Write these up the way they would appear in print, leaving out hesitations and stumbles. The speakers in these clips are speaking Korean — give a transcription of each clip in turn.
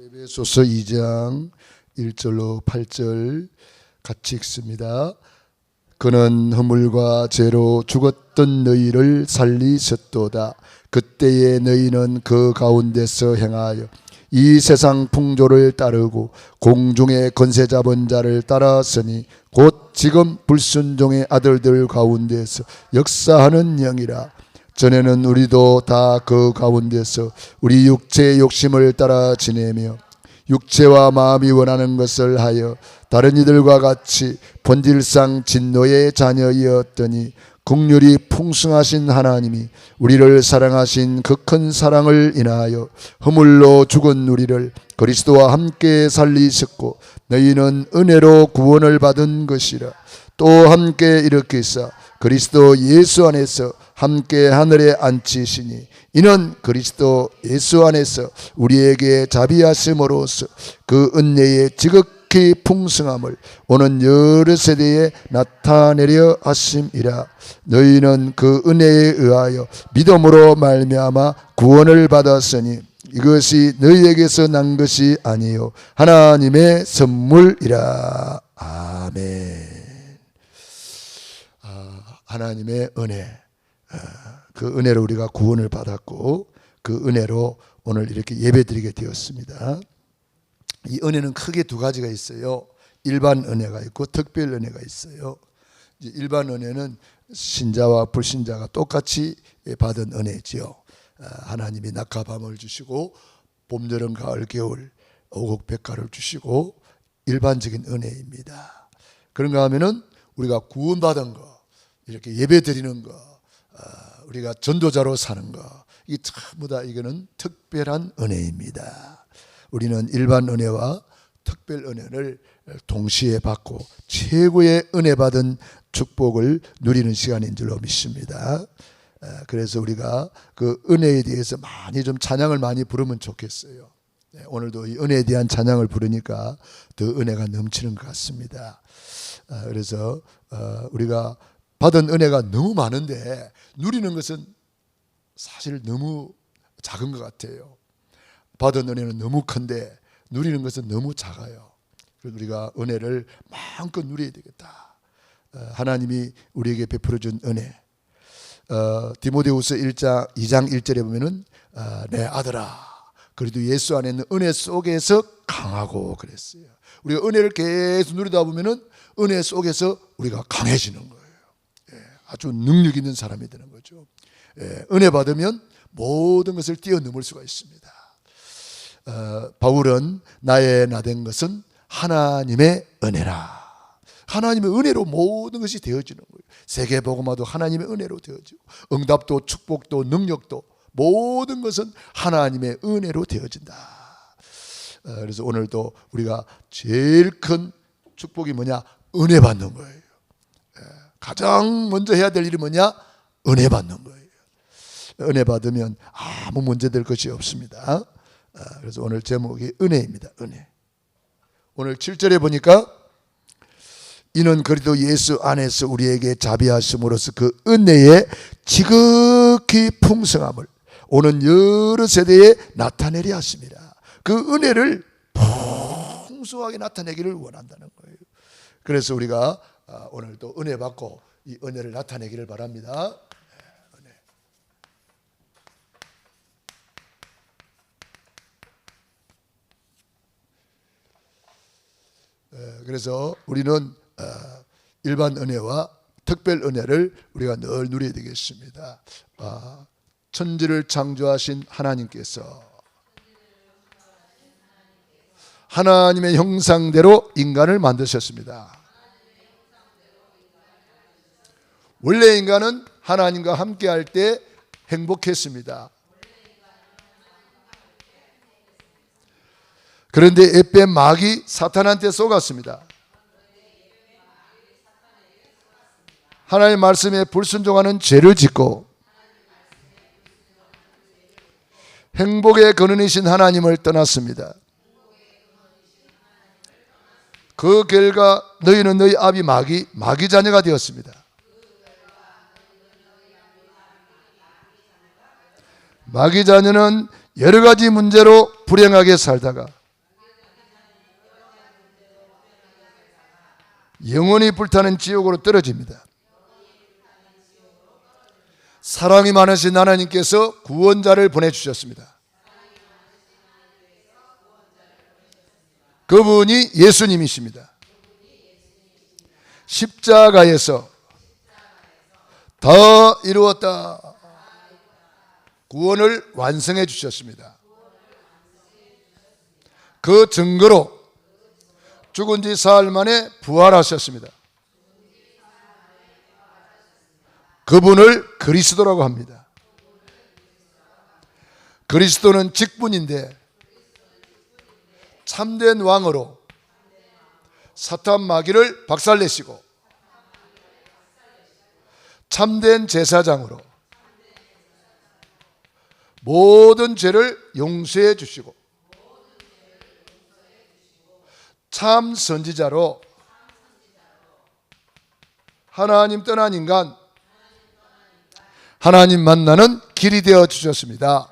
에베소서 2장 1절로 8절 같이 읽습니다. 그는 허물과 죄로 죽었던 너희를 살리셨도다. 그때에 너희는 그 가운데서 행하여 이 세상 풍조를 따르고 공중의 권세 잡은 자를 따랐으니 곧 지금 불순종의 아들들 가운데서 역사하는 영이라. 전에는 우리도 다 그 가운데서 우리 육체의 욕심을 따라 지내며 육체와 마음이 원하는 것을 하여 다른 이들과 같이 본질상 진노의 자녀이었더니 긍휼이 풍성하신 하나님이 우리를 사랑하신 그 큰 사랑을 인하여 허물로 죽은 우리를 그리스도와 함께 살리셨고 너희는 은혜로 구원을 받은 것이라. 또 함께 일으키사 그리스도 예수 안에서 함께 하늘에 앉히시니 이는 그리스도 예수 안에서 우리에게 자비하심으로써 그 은혜의 지극히 풍성함을 오는 여러 세대에 나타내려 하심이라. 너희는 그 은혜에 의하여 믿음으로 말미암아 구원을 받았으니 이것이 너희에게서 난 것이 아니요 하나님의 선물이라. 아멘. 하나님의 은혜, 그 은혜로 우리가 구원을 받았고 그 은혜로 오늘 이렇게 예배드리게 되었습니다. 이 은혜는 크게 두 가지가 있어요. 일반 은혜가 있고 특별 은혜가 있어요. 일반 은혜는 신자와 불신자가 똑같이 받은 은혜지요. 하나님이 낮과 밤을 주시고 봄, 여름, 가을, 겨울 오곡백과를 주시고 일반적인 은혜입니다. 그런가 하면은 우리가 구원받은 거, 이렇게 예배 드리는 거, 우리가 전도자로 사는 거, 이게 전부 다 이거는 특별한 은혜입니다. 우리는 일반 은혜와 특별 은혜를 동시에 받고 최고의 은혜 받은 축복을 누리는 시간인 줄로 믿습니다. 그래서 우리가 그 은혜에 대해서 많이 좀 찬양을 많이 부르면 좋겠어요. 오늘도 이 은혜에 대한 찬양을 부르니까 더 은혜가 넘치는 것 같습니다. 그래서 우리가 받은 은혜가 너무 많은데 누리는 것은 사실 너무 작은 것 같아요. 받은 은혜는 너무 큰데 누리는 것은 너무 작아요. 그래서 우리가 은혜를 마음껏 누려야 되겠다. 하나님이 우리에게 베풀어 준 은혜. 디모데후서 2장 1절에 보면은 내 아들아 그래도 예수 안에 있는 은혜 속에서 강하고 그랬어요. 우리가 은혜를 계속 누리다 보면은 은혜 속에서 우리가 강해지는 거예요. 아주 능력 있는 사람이 되는 거죠. 은혜 받으면 모든 것을 뛰어넘을 수가 있습니다. 바울은 나의 나된 것은 하나님의 은혜라. 하나님의 은혜로 모든 것이 되어지는 거예요. 세계복음화도 하나님의 은혜로 되어지고 응답도 축복도 능력도 모든 것은 하나님의 은혜로 되어진다. 그래서 오늘도 우리가 제일 큰 축복이 뭐냐? 은혜 받는 거예요. 가장 먼저 해야 될 일이 뭐냐? 은혜 받는 거예요. 은혜 받으면 아무 문제 될 것이 없습니다. 그래서 오늘 제목이 은혜입니다. 은혜. 오늘 7절에 보니까 이는 그리스도 예수 안에서 우리에게 자비하심으로써 그 은혜의 지극히 풍성함을 오는 여러 세대에 나타내려 하십니다. 그 은혜를 풍성하게 나타내기를 원한다는 거예요. 그래서 우리가 오늘도 은혜 받고 이 은혜를 나타내기를 바랍니다. 그래서 우리는 일반 은혜와 특별 은혜를 우리가 늘 누려야 되겠습니다. 천지를 창조하신 하나님께서 하나님의 형상대로 인간을 만드셨습니다. 원래 인간은 하나님과 함께 할 때 행복했습니다. 그런데 에뱀 마귀 사탄한테 속았습니다. 하나님의 말씀에 불순종하는 죄를 짓고 행복의 근원이신 하나님을 떠났습니다. 그 결과 너희는 너희 아비 마귀 자녀가 되었습니다. 마귀 자녀는 여러 가지 문제로 불행하게 살다가 영원히 불타는 지옥으로 떨어집니다. 사랑이 많으신 하나님께서 구원자를 보내주셨습니다. 그분이 예수님이십니다. 십자가에서 다 이루었다. 구원을 완성해 주셨습니다. 그 증거로 죽은 지 사흘 만에 부활하셨습니다. 그분을 그리스도라고 합니다. 그리스도는 직분인데 참된 왕으로 사탄 마귀를 박살내시고 참된 제사장으로 모든 죄를 용서해 주시고 참 선지자로 하나님 떠난 인간, 하나님 만나는 길이 되어 주셨습니다.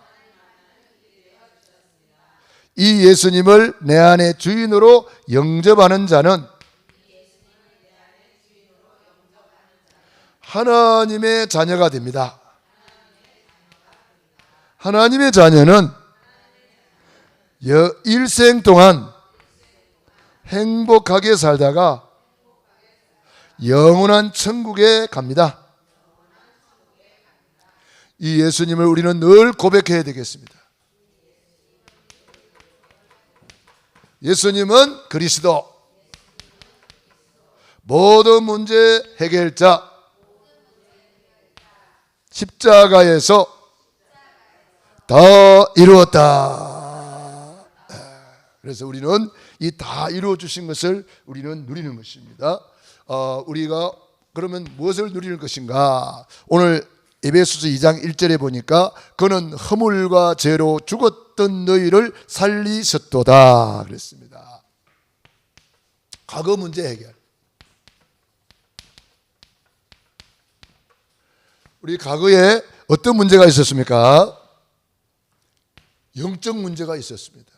이 예수님을 내 안의 주인으로 영접하는 자는 하나님의 자녀가 됩니다. 하나님의 자녀는 일생 동안 행복하게 살다가 영원한 천국에 갑니다. 이 예수님을 우리는 늘 고백해야 되겠습니다. 예수님은 그리스도, 모든 문제 해결자, 십자가에서 다 이루었다. 그래서 우리는 이 다 이루어 주신 것을 우리는 누리는 것입니다. 우리가 그러면 무엇을 누리는 것인가? 오늘 에베소서 2장 1절에 보니까 그는 허물과 죄로 죽었던 너희를 살리셨도다 그랬습니다. 과거 문제 해결. 우리 과거에 어떤 문제가 있었습니까? 영적 문제가 있었습니다.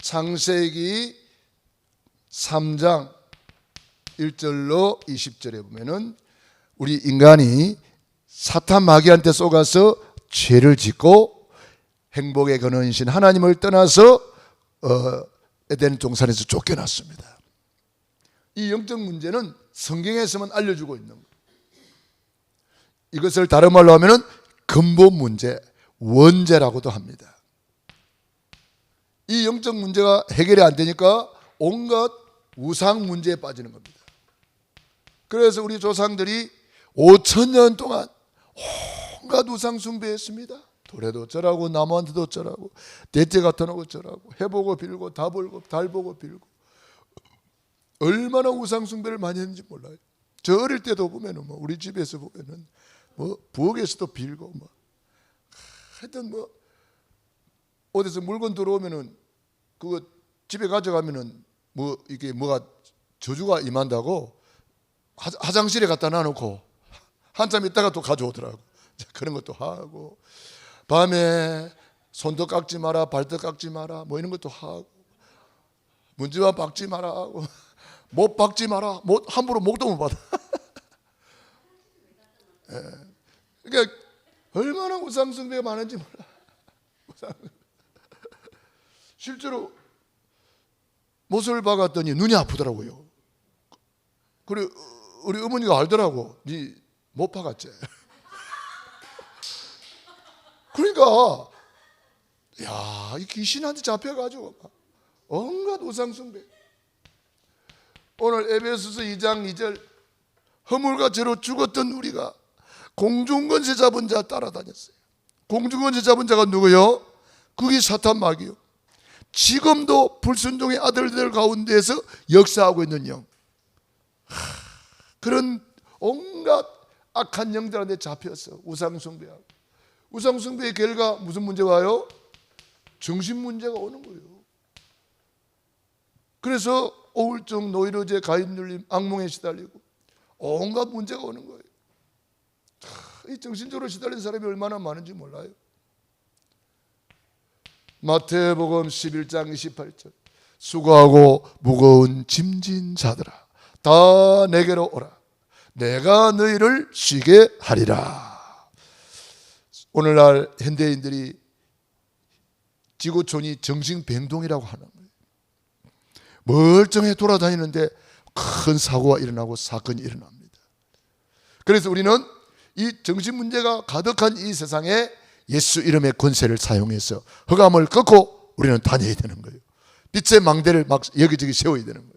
창세기 3장 1절로 20절에 보면은 우리 인간이 사탄 마귀한테 속아서 죄를 짓고 행복의 근원이신 하나님을 떠나서 에덴 동산에서 쫓겨났습니다. 이 영적 문제는 성경에서만 알려주고 있는 거예요. 이것을 다른 말로 하면은 근본 문제, 원죄라고도 합니다. 이 영적 문제가 해결이 안 되니까 온갖 우상 문제에 빠지는 겁니다. 그래서 우리 조상들이 5,000년 동안 온갖 우상 숭배했습니다. 돌에도 절하고 나무한테도 절하고 대째 같은 하고 절하고 해보고 빌고 다 벌고 달 보고 빌고 얼마나 우상 숭배를 많이 했는지 몰라요. 저 어릴 때도 보면은 우리 집에서 보면은 부엌에서도 빌고 하여튼 어디서 물건 들어오면은 그거 집에 가져가면은 이게 뭐가 저주가 임한다고 화장실에 갖다 놔놓고 한참 있다가 또 가져오더라고. 그런 것도 하고 밤에 손도 깎지 마라, 발도 깎지 마라, 이런 것도 하고 문지와 박지 마라 하고 못 박지 마라, 함부로 목도 못 받아. 그러니까 얼마나 우상숭배가 많은지 몰라. 실제로 못을 박았더니 눈이 아프더라고요. 그래 우리 어머니가 알더라고. 니 못 박았지. 그러니까 이 귀신한테 잡혀가지고 온갖 우상숭배. 오늘 에베소서 2장 2절 허물과 죄로 죽었던 우리가 공중권세 잡은 자 따라다녔어요. 공중권세 잡은 자가 누구요? 그게 사탄 마귀요. 지금도 불순종의 아들들 가운데서 역사하고 있는 영. 그런 온갖 악한 영들한테 잡혀서 우상숭배하고 우상숭배의 결과 무슨 문제가 와요? 정신 문제가 오는 거예요. 그래서 우울증, 노이로제, 가입눌림, 악몽에 시달리고 온갖 문제가 오는 거예요. 이 정신적으로 시달린 사람이 얼마나 많은지 몰라요. 마태복음 11장 28절 수고하고 무거운 짐진 자들아 다 내게로 오라. 내가 너희를 쉬게 하리라. 오늘날 현대인들이 지구촌이 정신병동이라고 하는 거예요. 멀쩡해 돌아다니는데 큰 사고가 일어나고 사건이 일어납니다. 그래서 우리는 이 정신 문제가 가득한 이 세상에 예수 이름의 권세를 사용해서 흑암을 꺾고 우리는 다녀야 되는 거예요. 빛의 망대를 막 여기저기 세워야 되는 거예요.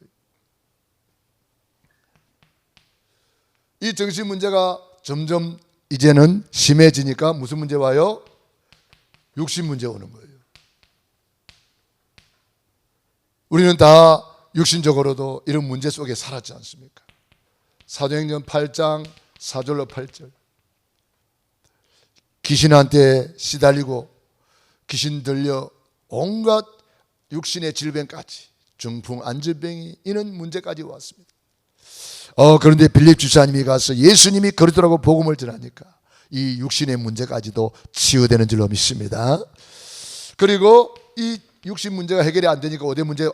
이 정신 문제가 점점 이제는 심해지니까 무슨 문제 와요? 육신 문제 오는 거예요. 우리는 다 육신적으로도 이런 문제 속에 살았지 않습니까? 사도행전 8장 4절로 8절. 귀신한테 시달리고 귀신 들려 온갖 육신의 질병까지 중풍, 안전병이 이런 문제까지 왔습니다. 그런데 빌립 주사님이 가서 예수님이 그러더라고 복음을 전하니까 이 육신의 문제까지도 치유되는 줄로 믿습니다. 그리고 이 육신 문제가 해결이 안 되니까 어디 문제?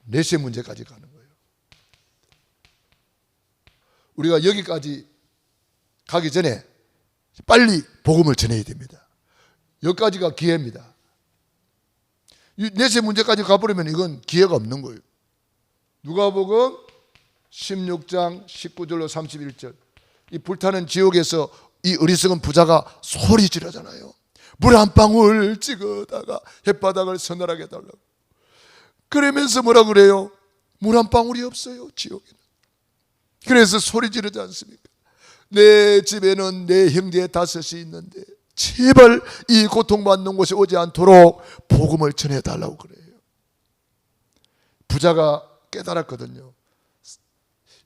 넷의 문제까지 가는 거예요. 우리가 여기까지 가기 전에 빨리 복음을 전해야 됩니다. 여기까지가 기회입니다. 넷의 문제까지 가버리면 이건 기회가 없는 거예요. 누가복음 16장 19절로 31절. 이 불타는 지옥에서 이 어리석은 부자가 소리 지르잖아요. 물 한 방울 찍어다가 햇바닥을 서늘하게 해달라고. 그러면서 뭐라 그래요? 물 한 방울이 없어요, 지옥에는. 그래서 소리 지르지 않습니까? 내 집에는 내 형제 5이 있는데 제발 이 고통받는 곳에 오지 않도록 복음을 전해달라고 그래요. 부자가 깨달았거든요.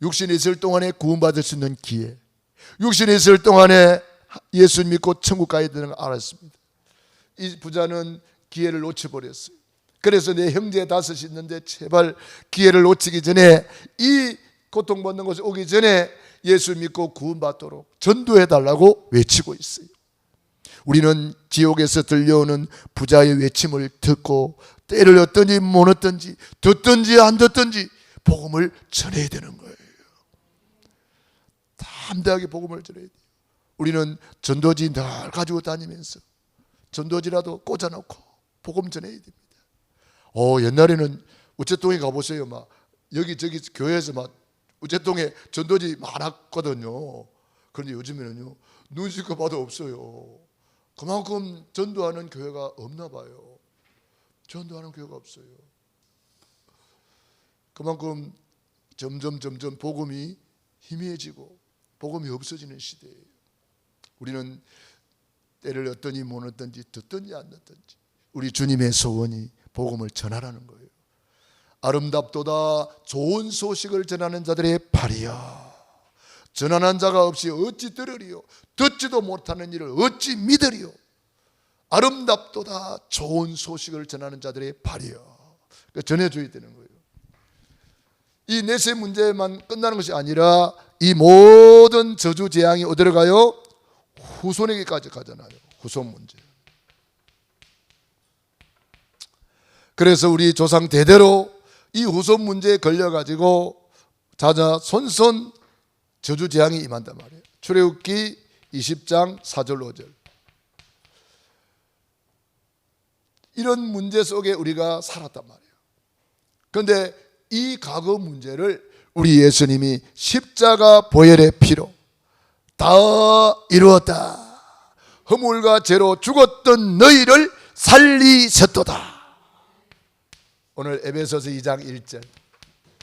육신에 있을 동안에 구원받을 수 있는 기회, 육신에 있을 동안에 예수 믿고 천국 가야 되는 걸 알았습니다. 이 부자는 기회를 놓쳐버렸어요. 그래서 내 형제 5이 있는데 제발 기회를 놓치기 전에, 이 고통받는 곳에 오기 전에 예수 믿고 구원받도록 전도해달라고 외치고 있어요. 우리는 지옥에서 들려오는 부자의 외침을 듣고 때를 얻든지 못 얻든지, 듣든지 안 듣든지 복음을 전해야 되는 거예요. 담대하게 복음을 전해야 돼요. 우리는 전도지 늘 가지고 다니면서 전도지라도 꽂아놓고 복음 전해야 됩니다. 옛날에는 우체통에 가보세요. 막 여기저기 교회에서 막 우체통에 전도지 많았거든요. 그런데 요즘에는요, 눈치껏 봐도 없어요. 그만큼 전도하는 교회가 없나 봐요. 전도하는 교회가 없어요. 그만큼 점점 복음이 희미해지고 복음이 없어지는 시대예요. 우리는 때를 얻든지 못 얻든지, 듣든지 안 듣든지 우리 주님의 소원이 복음을 전하라는 거예요. 아름답도다 좋은 소식을 전하는 자들의 발이야. 전하는 자가 없이 어찌 들으리요? 듣지도 못하는 일을 어찌 믿으리요? 아름답도다 좋은 소식을 전하는 자들의 발이야. 그러니까 전해줘야 되는 거예요. 이 넷의 문제만 끝나는 것이 아니라 이 모든 저주 재앙이 어디로 가요? 후손에게까지 가잖아요. 후손 문제. 그래서 우리 조상 대대로 이 후손 문제에 걸려가지고 자자손손 저주 재앙이 임한단 말이에요. 출애굽기 20장 4절 5절. 이런 문제 속에 우리가 살았단 말이에요. 그런데 이 과거 문제를 우리 예수님이 십자가 보혈의 피로 다 이루었다. 허물과 죄로 죽었던 너희를 살리셨도다. 오늘 에베소서 2장 1절.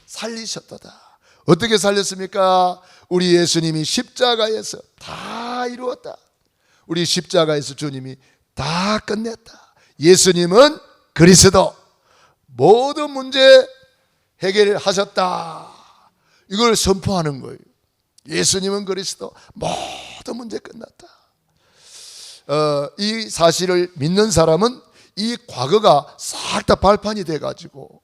살리셨도다. 어떻게 살렸습니까? 우리 예수님이 십자가에서 다 이루었다. 우리 십자가에서 주님이 다 끝냈다. 예수님은 그리스도, 모든 문제 해결하셨다. 이걸 선포하는 거예요. 예수님은 그리스도, 모든 문제 끝났다. 이 사실을 믿는 사람은 이 과거가 싹 다 발판이 돼가지고,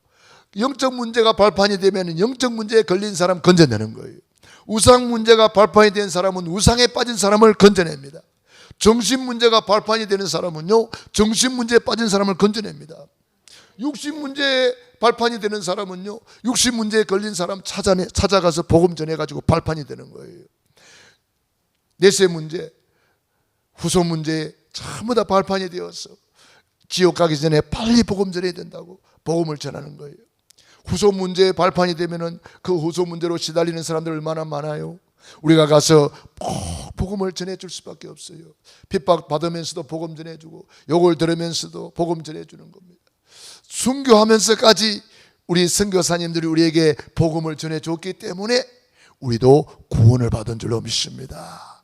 영적 문제가 발판이 되면 영적 문제에 걸린 사람 건져내는 거예요. 우상 문제가 발판이 된 사람은 우상에 빠진 사람을 건져냅니다. 정신 문제가 발판이 되는 사람은요, 정신 문제에 빠진 사람을 건져냅니다. 육신 문제에 발판이 되는 사람은요, 육신 문제에 걸린 사람 찾아가서 복음 전해가지고 발판이 되는 거예요. 내세 문제, 후손 문제에 전부 다 발판이 되어서 지옥 가기 전에 빨리 복음 전해야 된다고 복음을 전하는 거예요. 후손 문제에 발판이 되면은 그 후손 문제로 시달리는 사람들 얼마나 많아요. 우리가 가서 복음을 전해줄 수밖에 없어요. 핍박 받으면서도 복음 전해주고, 욕을 들으면서도 복음 전해주는 겁니다. 순교하면서까지 우리 선교사님들이 우리에게 복음을 전해줬기 때문에 우리도 구원을 받은 줄로 믿습니다.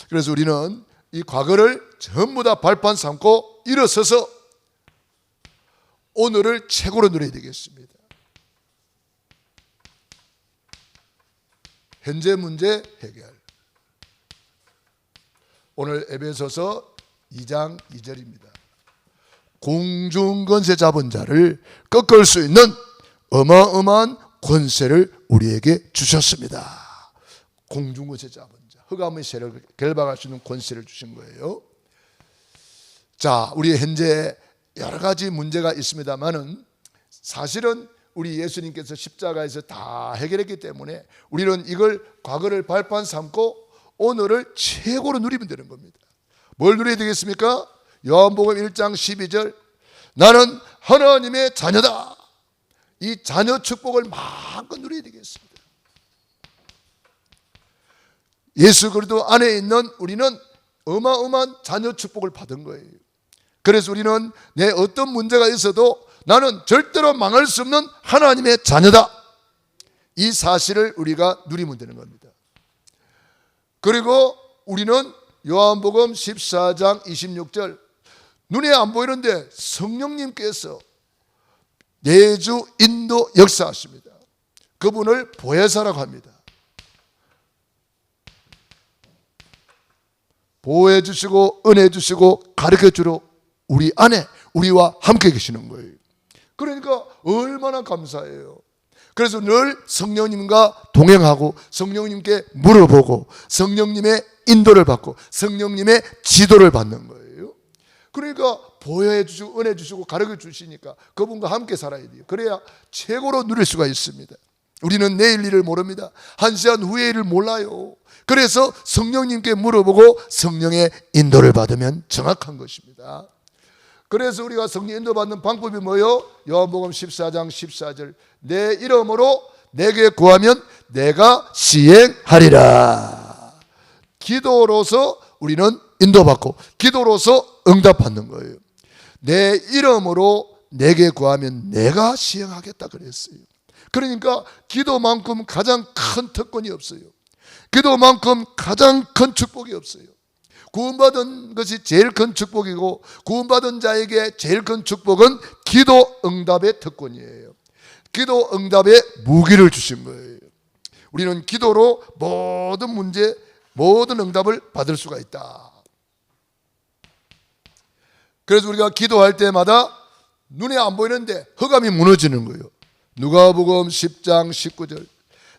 그래서 우리는 이 과거를 전부 다 발판 삼고 일어서서 오늘을 최고로 누려야 되겠습니다. 현재 문제 해결. 오늘 에베소서 2장 2절입니다. 공중권세 잡은 자를 꺾을 수 있는 어마어마한 권세를 우리에게 주셨습니다. 공중권세 잡은 자, 흑암의 세력을 결박할 수 있는 권세를 주신 거예요. 자, 우리 현재 여러 가지 문제가 있습니다만은 사실은 우리 예수님께서 십자가에서 다 해결했기 때문에 우리는 이걸 과거를 발판 삼고 오늘을 최고로 누리면 되는 겁니다. 뭘 누려야 되겠습니까? 요한복음 1장 12절, 나는 하나님의 자녀다. 이 자녀 축복을 마음껏 누려야 되겠습니다. 예수 그리스도 안에 있는 우리는 어마어마한 자녀 축복을 받은 거예요. 그래서 우리는 내 어떤 문제가 있어도 나는 절대로 망할 수 없는 하나님의 자녀다. 이 사실을 우리가 누리면 되는 겁니다. 그리고 우리는 요한복음 14장 26절, 눈에 안 보이는데 성령님께서 내주 인도 역사하십니다. 그분을 보혜사라고 합니다. 보호해 주시고 은혜 주시고 가르쳐 주러 우리 안에 우리와 함께 계시는 거예요. 그러니까 얼마나 감사해요. 그래서 늘 성령님과 동행하고 성령님께 물어보고 성령님의 인도를 받고 성령님의 지도를 받는 거예요. 그러니까 보호해 주시고 은혜 주시고 가르쳐 주시니까 그분과 함께 살아야 돼요. 그래야 최고로 누릴 수가 있습니다. 우리는 내일 일을 모릅니다. 한 시간 후의 일을 몰라요. 그래서 성령님께 물어보고 성령의 인도를 받으면 정확한 것입니다. 그래서 우리가 성령 인도 받는 방법이 뭐예요? 요한복음 14장 14절, 내 이름으로 내게 구하면 내가 시행하리라. 기도로서 우리는 인도받고 기도로서 응답받는 거예요. 내 이름으로 내게 구하면 내가 시행하겠다 그랬어요. 그러니까 기도만큼 가장 큰 특권이 없어요. 기도만큼 가장 큰 축복이 없어요. 구원받은 것이 제일 큰 축복이고 구원받은 자에게 제일 큰 축복은 기도 응답의 특권이에요. 기도 응답의 무기를 주신 거예요. 우리는 기도로 모든 문제, 모든 응답을 받을 수가 있다. 그래서 우리가 기도할 때마다 눈에 안 보이는데 흑암이 무너지는 거예요. 누가복음 10장 19절,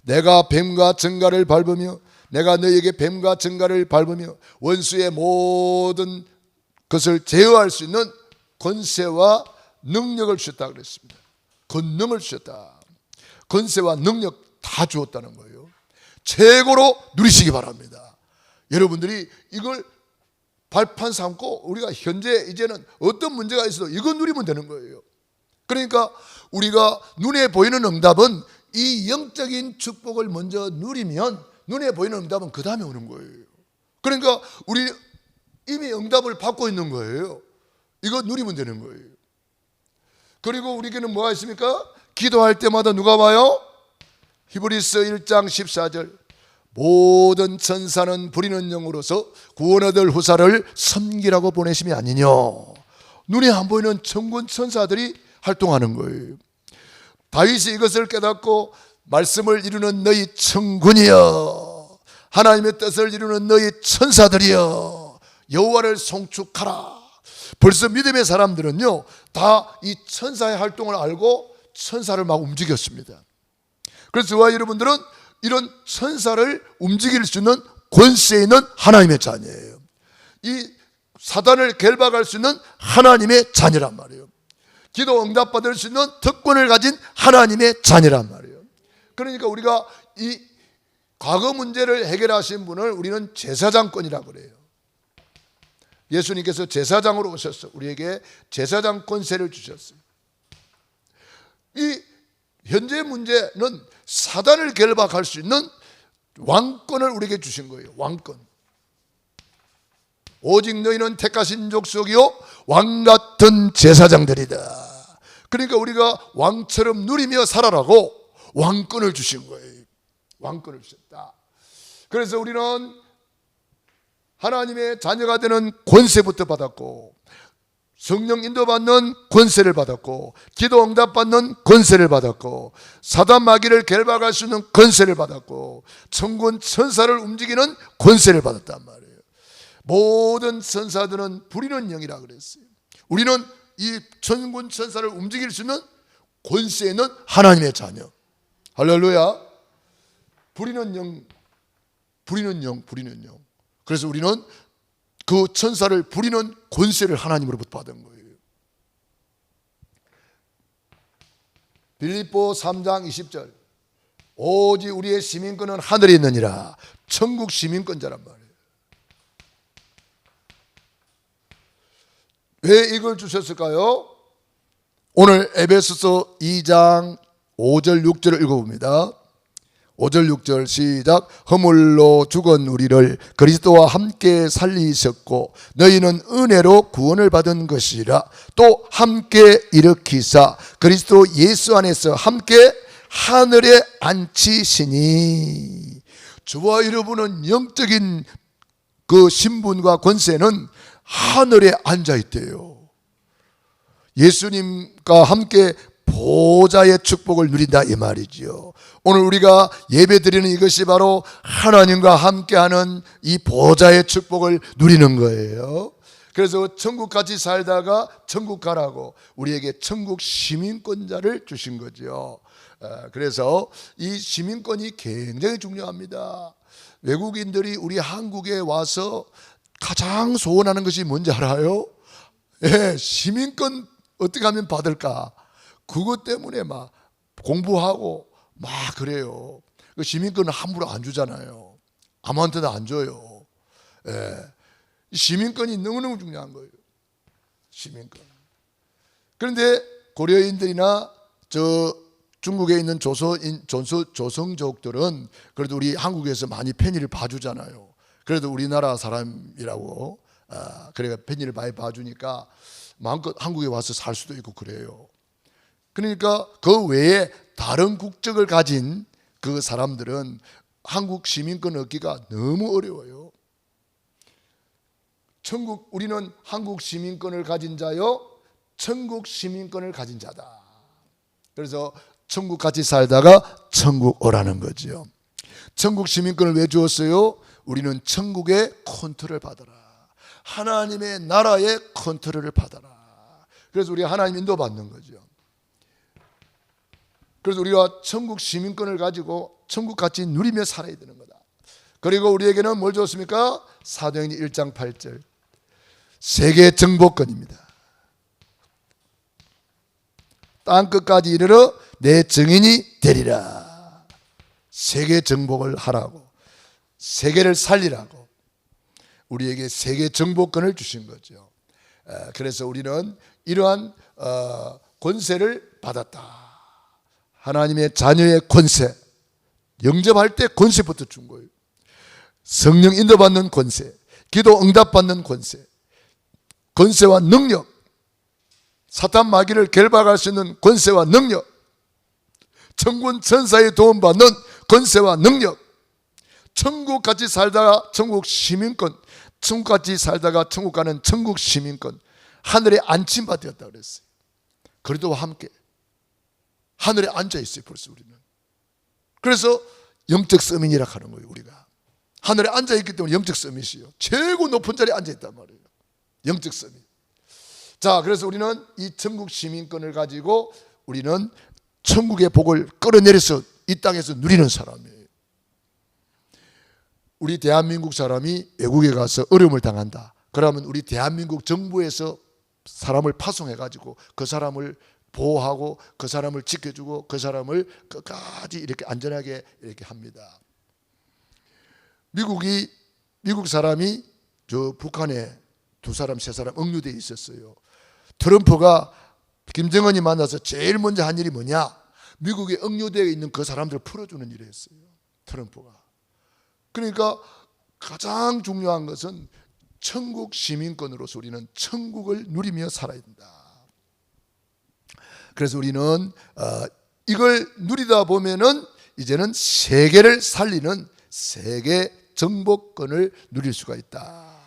내가 뱀과 정갈을 밟으며 내가 너희에게 뱀과 정갈을 밟으며 원수의 모든 것을 제어할 수 있는 권세와 능력을 주셨다 그랬습니다. 권능을 주셨다. 권세와 능력 다 주었다는 거예요. 최고로 누리시기 바랍니다. 여러분들이 이걸 발판 삼고 우리가 현재 이제는 어떤 문제가 있어도 이거 누리면 되는 거예요. 그러니까 우리가 눈에 보이는 응답은 이 영적인 축복을 먼저 누리면 눈에 보이는 응답은 그 다음에 오는 거예요. 그러니까 우리 이미 응답을 받고 있는 거예요. 이거 누리면 되는 거예요. 그리고 우리에게는 뭐가 있습니까? 기도할 때마다 누가 와요? 히브리서 1장 14절, 모든 천사는 부리는 영으로서 구원 얻을 후사를 섬기라고 보내심이 아니냐. 눈에 안 보이는 천군 천사들이 활동하는 거예요. 다윗이 이것을 깨닫고 말씀을 이루는 너희 천군이여, 하나님의 뜻을 이루는 너희 천사들이여, 여호와를 송축하라. 벌써 믿음의 사람들은요 다 이 천사의 활동을 알고 천사를 막 움직였습니다. 그래서 저와 여러분들은 이런 천사를 움직일 수 있는 권세 있는 하나님의 자녀예요. 이 사단을 결박할 수 있는 하나님의 자녀란 말이에요. 기도 응답받을 수 있는 특권을 가진 하나님의 자녀란 말이에요. 그러니까 우리가 이 과거 문제를 해결하신 분을 우리는 제사장권이라고 그래요. 예수님께서 제사장으로 오셔서 우리에게 제사장 권세를 주셨어요. 이 현재 문제는 사단을 결박할 수 있는 왕권을 우리에게 주신 거예요. 왕권. 오직 너희는 택하신 족속이요 왕같은 제사장들이다. 그러니까 우리가 왕처럼 누리며 살아라고 왕권을 주신 거예요. 왕권을 주셨다. 그래서 우리는 하나님의 자녀가 되는 권세부터 받았고, 성령 인도받는 권세를 받았고, 기도 응답받는 권세를 받았고, 사단 마귀를 결박할 수 있는 권세를 받았고, 천군 천사를 움직이는 권세를 받았단 말이에요. 모든 천사들은 부리는 영이라 그랬어요. 우리는 이 천군 천사를 움직일 수 있는 권세 있는 하나님의 자녀. 할렐루야. 부리는 영, 부리는 영, 부리는 영. 그래서 우리는 그 천사를 부리는 권세를 하나님으로부터 받은 거예요. 빌립보 3장 20절. 오직 우리의 시민권은 하늘에 있느니라. 천국 시민권자란 말이에요. 왜 이걸 주셨을까요? 오늘 에베소서 2장 5절 6절을 읽어봅니다. 5절 6절 시작. 허물로 죽은 우리를 그리스도와 함께 살리셨고 너희는 은혜로 구원을 받은 것이라. 또 함께 일으키사 그리스도 예수 안에서 함께 하늘에 앉히시니. 주와 여러분은 영적인 그 신분과 권세는 하늘에 앉아 있대요. 예수님과 함께 보좌의 축복을 누린다 이 말이지요. 오늘 우리가 예배드리는 이것이 바로 하나님과 함께하는 이 보좌의 축복을 누리는 거예요. 그래서 천국같이 살다가 천국 가라고 우리에게 천국 시민권자를 주신 거죠. 그래서 이 시민권이 굉장히 중요합니다. 외국인들이 우리 한국에 와서 가장 소원하는 것이 뭔지 알아요? 시민권 어떻게 하면 받을까? 그것 때문에 막 공부하고 막 그래요. 시민권은 함부로 안 주잖아요. 아무한테나 안 줘요. 시민권이 너무너무 중요한 거예요. 시민권. 그런데 고려인들이나 저 중국에 있는 조성족들은 그래도 우리 한국에서 많이 편의를 봐주잖아요. 그래도 우리나라 사람이라고 그래가 편의를 많이 봐주니까 마음껏 한국에 와서 살 수도 있고 그래요. 그러니까 그 외에 다른 국적을 가진 그 사람들은 한국 시민권 얻기가 너무 어려워요. 우리는 한국 시민권을 가진 자요 천국 시민권을 가진 자다. 그래서 천국같이 살다가 천국 오라는 거죠. 천국 시민권을 왜 주었어요? 우리는 천국의 컨트롤을 받아라. 하나님의 나라의 컨트롤을 받아라. 그래서 우리가 하나님 인도받는 거죠. 그래서 우리가 천국 시민권을 가지고 천국같이 누리며 살아야 되는 거다. 그리고 우리에게는 뭘 줬습니까? 사도행전 1장 8절 세계 정복권입니다. 땅끝까지 이르러 내 증인이 되리라. 세계 정복을 하라고, 세계를 살리라고 우리에게 세계 정복권을 주신 거죠. 그래서 우리는 이러한 권세를 받았다. 하나님의 자녀의 권세, 영접할 때 권세부터 준 거예요. 성령 인도받는 권세, 기도 응답받는 권세, 권세와 능력, 사탄 마귀를 결박할 수 있는 권세와 능력, 천군 천사의 도움받는 권세와 능력, 천국같이 살다가 천국 시민권, 천국같이 살다가 천국 가는 천국 시민권, 하늘에 안침받았다 그랬어요. 그리스도와 함께 하늘에 앉아 있어요. 벌써 우리는. 그래서 영적 서밋이라 하는 거예요. 우리가 하늘에 앉아 있기 때문에 영적 서밋이요. 최고 높은 자리에 앉아 있단 말이에요. 영적 서밋. 자, 그래서 우리는 이 천국 시민권을 가지고 우리는 천국의 복을 끌어내려서 이 땅에서 누리는 사람이에요. 우리 대한민국 사람이 외국에 가서 어려움을 당한다. 그러면 우리 대한민국 정부에서 사람을 파송해 가지고 그 사람을 보호하고 그 사람을 지켜주고 그 사람을 끝까지 이렇게 안전하게 이렇게 합니다. 미국 사람이 저 북한에 2사람 3사람 억류되어 있었어요. 트럼프가 김정은이 만나서 제일 먼저 한 일이 뭐냐? 미국에 억류되어 있는 그 사람들을 풀어주는 일을 했어요. 트럼프가. 그러니까 가장 중요한 것은 천국 시민권으로서 우리는 천국을 누리며 살아야 된다. 그래서 우리는 이걸 누리다 보면은 이제는 세계를 살리는 세계 정복권을 누릴 수가 있다.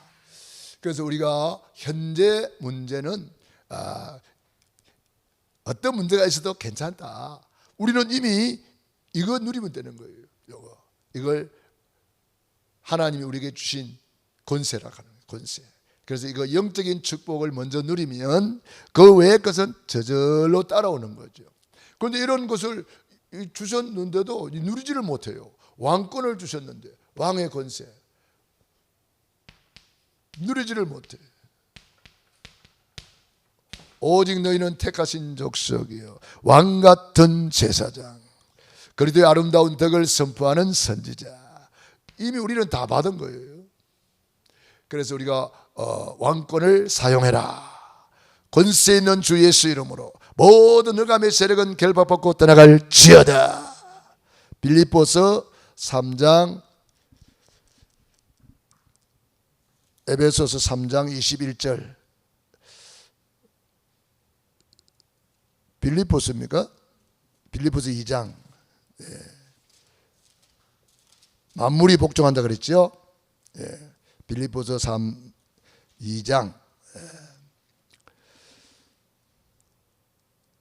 그래서 우리가 현재 문제는 어떤 문제가 있어도 괜찮다. 우리는 이미 이거 누리면 되는 거예요. 이걸 하나님이 우리에게 주신 권세라 하는 거예요. 권세. 그래서 이거 영적인 축복을 먼저 누리면 그 외의 것은 저절로 따라오는 거죠. 그런데 이런 것을 주셨는데도 누리지를 못해요. 왕권을 주셨는데 왕의 권세 누리지를 못해. 오직 너희는 택하신 족속이요 왕같은 제사장 그리스도의 아름다운 덕을 선포하는 선지자. 이미 우리는 다 받은 거예요. 그래서 우리가 왕권을 사용해라. 권세 있는 주 예수 이름으로 모든 흑암의 세력은 결박받고 떠나갈지어다. 빌립보서 3장 에베소서 3장 21절. 빌립보서입니까? 빌립보서 2장. 만물이 복종한다 그랬죠? 빌립보서 2장.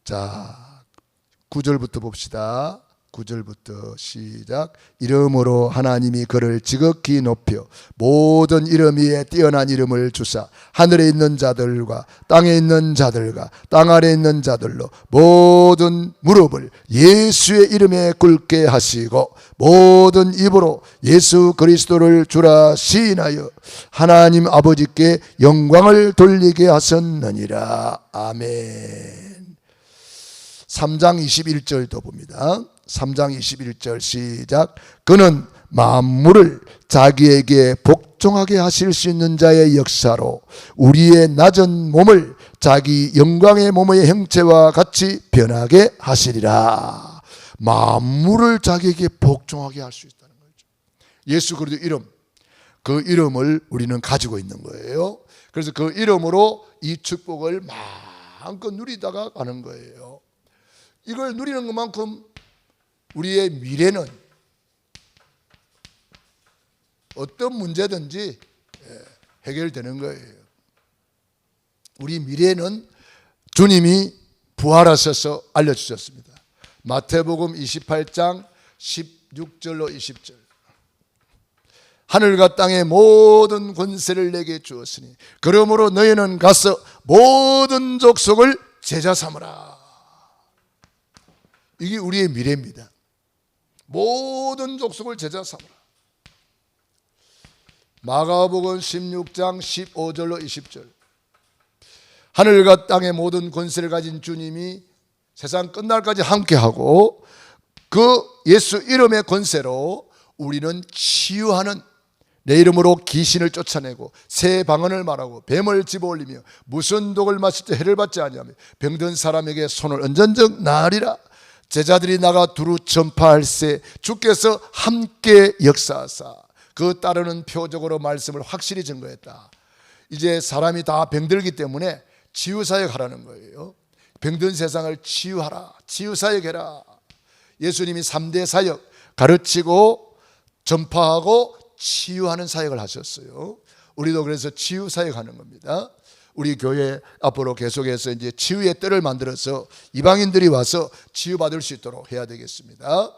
자, 9절부터 봅시다. 9절부터 시작. 이름으로 하나님이 그를 지극히 높여 모든 이름 위에 뛰어난 이름을 주사 하늘에 있는 자들과 땅에 있는 자들과 땅 아래에 있는 자들로 모든 무릎을 예수의 이름에 꿇게 하시고 모든 입으로 예수 그리스도를 주라 시인하여 하나님 아버지께 영광을 돌리게 하셨느니라. 아멘. 3장 21절도 봅니다. 3장 21절 시작. 그는 만물을 자기에게 복종하게 하실 수 있는 자의 역사로 우리의 낮은 몸을 자기 영광의 몸의 형체와 같이 변하게 하시리라. 만물을 자기에게 복종하게 할 수 있다는 거죠. 예수 그리스도 이름, 그 이름을 우리는 가지고 있는 거예요. 그래서 그 이름으로 이 축복을 마음껏 누리다가 가는 거예요. 이걸 누리는 것만큼 우리의 미래는 어떤 문제든지 해결되는 거예요. 우리 미래는 주님이 부활하셔서 알려주셨습니다. 마태복음 28장 16절로 20절. 하늘과 땅의 모든 권세를 내게 주었으니 그러므로 너희는 가서 모든 족속을 제자 삼으라. 이게 우리의 미래입니다. 모든 족속을 제자 삼으라. 마가복음 16장 15절로 20절. 하늘과 땅의 모든 권세를 가진 주님이 세상 끝날까지 함께하고 그 예수 이름의 권세로 우리는 치유하는, 내 이름으로 귀신을 쫓아내고 새 방언을 말하고 뱀을 집어올리며 무슨 독을 마실 때 해를 받지 아니하며 병든 사람에게 손을 얹은 적 나으리라. 제자들이 나가 두루 전파할세 주께서 함께 역사하사 그 따르는 표적으로 말씀을 확실히 증거했다. 이제 사람이 다 병들기 때문에 치유사역하라는 거예요. 병든 세상을 치유하라, 치유사역해라. 예수님이 3대 사역, 가르치고 전파하고 치유하는 사역을 하셨어요. 우리도 그래서 치유사역하는 겁니다. 우리 교회 앞으로 계속해서 이제 치유의 뜰을 만들어서 이방인들이 와서 치유받을 수 있도록 해야 되겠습니다.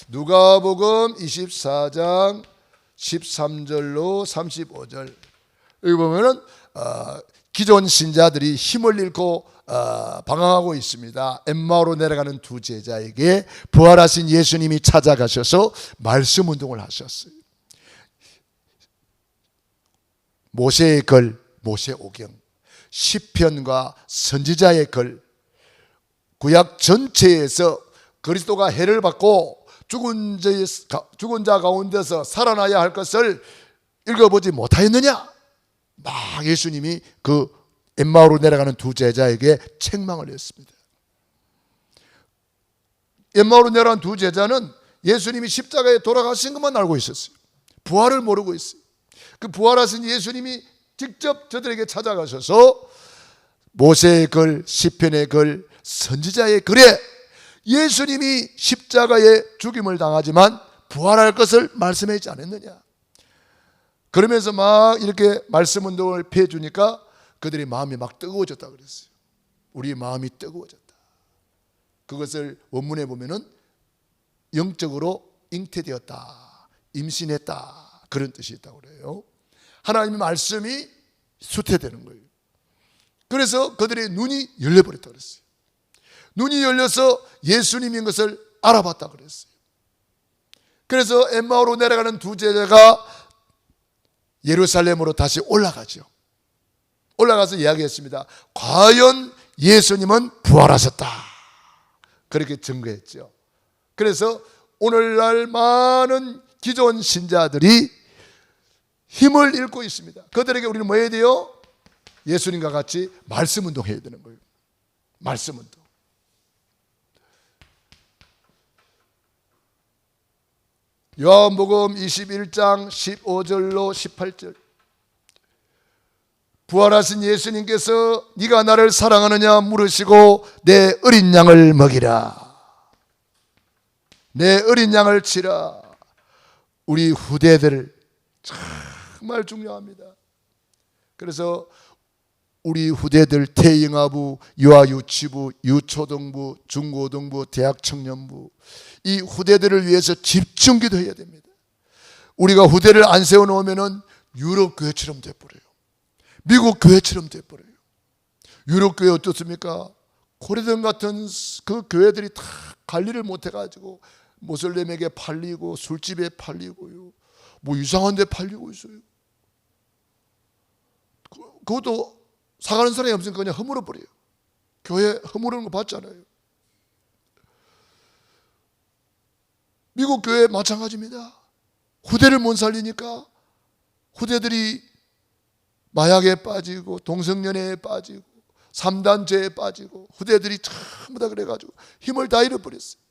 누가복음 24장 13절로 35절. 여기 보면은 기존 신자들이 힘을 잃고 방황하고 있습니다. 엠마오로 내려가는 두 제자에게 부활하신 예수님이 찾아가셔서 말씀 운동을 하셨어요. 모세의 글, 모세 오경. 시편과 선지자의 글, 구약 전체에서 그리스도가 해를 받고 죽은 자 가운데서 살아나야 할 것을 읽어보지 못하였느냐? 막 예수님이 그 엠마오로 내려가는 두 제자에게 책망을 했습니다. 엠마오로 내려간 두 제자는 예수님이 십자가에 돌아가신 것만 알고 있었어요. 부활을 모르고 있어요. 그 부활하신 예수님이 직접 저들에게 찾아가셔서 모세의 글, 시편의 글, 선지자의 글에 예수님이 십자가에 죽임을 당하지만 부활할 것을 말씀하지 않았느냐. 그러면서 막 이렇게 말씀 운동을 펴주니까 그들의 마음이 막 뜨거워졌다 그랬어요. 우리 마음이 뜨거워졌다. 그것을 원문에 보면은 영적으로 잉태되었다, 임신했다, 그런 뜻이 있다고 그래요. 하나님의 말씀이 수태되는 거예요. 그래서 그들의 눈이 열려버렸다 그랬어요. 눈이 열려서 예수님인 것을 알아봤다 그랬어요. 그래서 엠마오로 내려가는 두 제자가 예루살렘으로 다시 올라가죠. 올라가서 이야기했습니다. 과연 예수님은 부활하셨다. 그렇게 증거했죠. 그래서 오늘날 많은 기존 신자들이 힘을 잃고 있습니다. 그들에게 우리는 뭐 해야 돼요? 예수님과 같이 말씀 운동해야 되는 거예요. 말씀 운동. 요한복음 21장 15절로 18절. 부활하신 예수님께서 네가 나를 사랑하느냐 물으시고 내 어린 양을 먹이라. 내 어린 양을 치라. 우리 후대들 정말 중요합니다. 그래서 우리 후대들 태영아부, 유아유치부, 유초등부, 중고등부, 대학청년부 이 후대들을 위해서 집중 기도해야 됩니다. 우리가 후대를 안 세워놓으면 유럽 교회처럼 돼버려요. 미국 교회처럼 돼버려요. 유럽 교회 어떻습니까? 고레등 같은 그 교회들이 다 관리를 못해가지고 모슬렘에게 팔리고 술집에 팔리고요, 뭐 이상한 데 팔리고 있어요. 그것도 사가는 사람이 없으니까 그냥 허물어 버려요. 교회 허물는 거 봤잖아요. 미국 교회 마찬가지입니다. 후대를 못 살리니까 후대들이 마약에 빠지고 동성연애에 빠지고 3단죄에 빠지고 후대들이 전부 다 그래가지고 힘을 다 잃어버렸어요.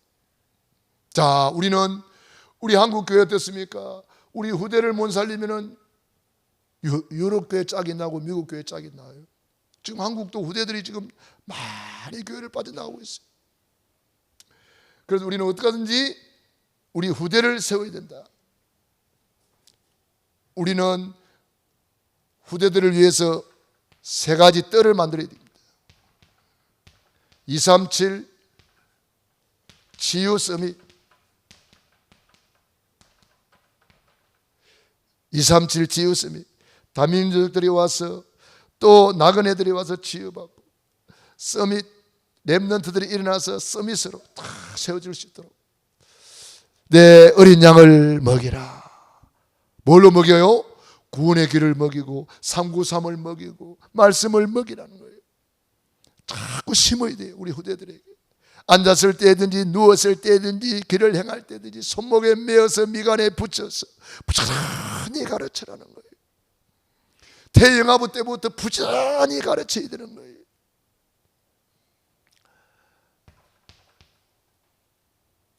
자, 우리 한국 교회 어떻습니까? 우리 후대를 못 살리면은 유럽 교회 짝이 나고 미국 교회 짝이 나요. 지금 한국도 후대들이 지금 많이 교회를 빠져나가고 있어요. 그래서 우리는 어떻게든지 우리 후대를 세워야 된다. 우리는 후대들을 위해서 세 가지 뜰을 만들어야 됩니다. 237 치유 서밋, 237 치유 서밋. 다민족들이 와서 또 나그네들이 와서 치유받고 서밋, 렘넌트들이 일어나서 서밋으로 다 세워질 수 있도록 내 어린 양을 먹이라. 뭘로 먹여요? 구원의 길을 먹이고 393을 먹이고 말씀을 먹이라는 거예요. 자꾸 심어야 돼요. 우리 후대들에게. 앉았을 때든지 누웠을 때든지 길을 행할 때든지 손목에 메어서 미간에 붙여서 부지런히 가르치라는 거예요. 태영아부 때부터 부지런히 가르쳐야 되는 거예요.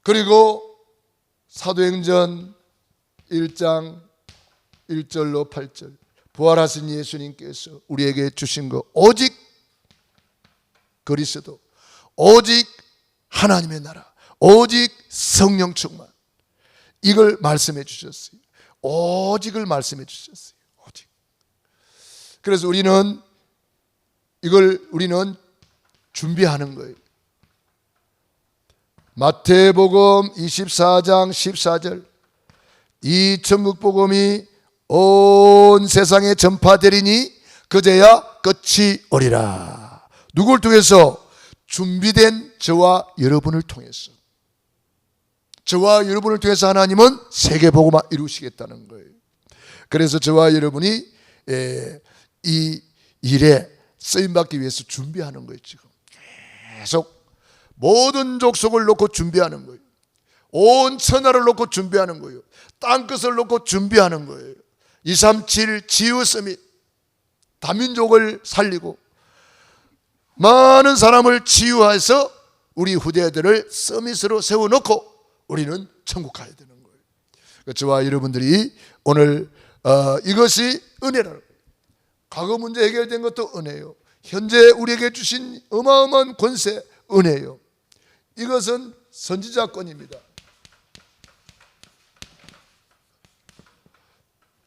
그리고 사도행전 1장 1절로 8절, 부활하신 예수님께서 우리에게 주신 거 오직 그리스도, 오직 하나님의 나라, 오직 성령 충만, 이걸 말씀해 주셨어요. 오직을 말씀해 주셨어요. 오직. 그래서 우리는 준비하는 거예요. 마태복음 24장 14절, 이 천국복음이 온 세상에 전파되리니 그제야 끝이 오리라. 누굴 통해서? 준비된 저와 여러분을 통해서. 저와 여러분을 통해서 하나님은 세계복음화 이루시겠다는 거예요. 그래서 저와 여러분이 이 일에 쓰임받기 위해서 준비하는 거예요. 지금 계속 모든 족속을 놓고 준비하는 거예요. 온 천하를 놓고 준비하는 거예요. 땅끝을 놓고 준비하는 거예요. 237 지우 서밋, 다민족을 살리고 많은 사람을 치유해서 우리 후대들을 서밋으로 세워놓고 우리는 천국 가야 되는 거예요. 저와 여러분들이 오늘 이것이 은혜라는 거예요. 과거 문제 해결된 것도 은혜예요. 현재 우리에게 주신 어마어마한 권세 은혜예요. 이것은 선지자권입니다.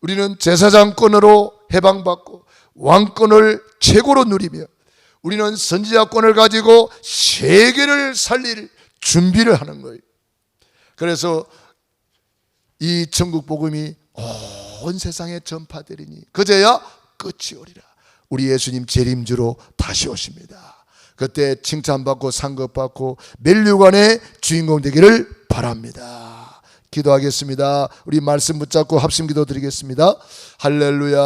우리는 제사장권으로 해방받고 왕권을 최고로 누리며 우리는 선지자권을 가지고 세계를 살릴 준비를 하는 거예요. 그래서 이 천국 복음이 온 세상에 전파되리니 그제야 끝이 오리라. 우리 예수님 재림주로 다시 오십니다. 그때 칭찬받고 상급받고 멸류관의 주인공 되기를 바랍니다. 기도하겠습니다. 우리 말씀 붙잡고 합심기도 드리겠습니다. 할렐루야.